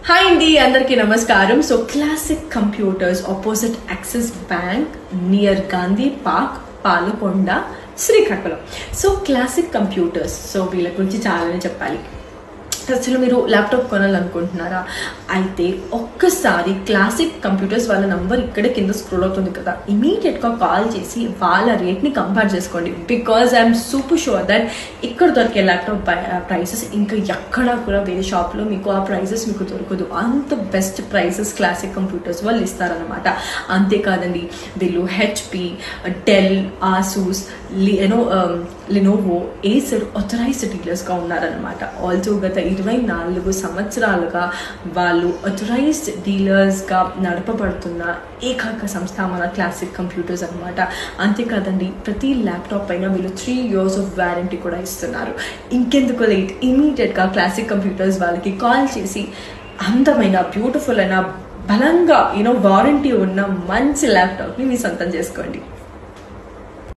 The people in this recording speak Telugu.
హాయ్ అండి, అందరికీ నమస్కారం. So classic computers opposite axis bank near Gandhi park, Palakonda, Srikakulam. So classic computers, so వీళ్ళ గురించి చాలానే చెప్పాలి. అసలు మీరు ల్యాప్టాప్ కొనాలనుకుంటున్నారా? అయితే ఒక్కసారి క్లాసిక్ కంప్యూటర్స్ వాళ్ళ నంబర్ ఇక్కడే కింద స్క్రోల్ అవుతుంది కదా, ఇమీడియట్గా కాల్ చేసి వాళ్ళ రేట్ని కంపేర్ చేసుకోండి. Because I'm super sure that ఇక్కడ దొరికే ల్యాప్టాప్ ప్రైసెస్ ఇంకా ఎక్కడా కూడా వేరే షాప్లో మీకు ఆ ప్రైసెస్ మీకు దొరకదు. అంత బెస్ట్ ప్రైసెస్ క్లాసిక్ కంప్యూటర్స్ వాళ్ళు ఇస్తారనమాట. అంతేకాదండి, వీళ్ళు HP, Dell, Asus, Lenovo, Acer authorised డీలర్స్గా ఉన్నారనమాట. ఆల్సో గత 24 సంవత్సరాలుగా వాళ్ళు ఆథరైజ్డ్ డీలర్స్గా నడపబడుతున్న ఏకైక సంస్థ మన క్లాసిక్ కంప్యూటర్స్ అనమాట. అంతేకాదండి, ప్రతి ల్యాప్టాప్ పైన వీళ్ళు 3 years ఆఫ్ వారంటీ కూడా ఇస్తున్నారు. ఇంకెందుకు లేట్, ఇమీడియట్గా క్లాసిక్ కంప్యూటర్స్ వాళ్ళకి కాల్ చేసి అందమైన, బ్యూటిఫుల్ అయిన, బలంగా వారంటీ ఉన్న మంచి ల్యాప్టాప్ని మీ సొంతం చేసుకోండి.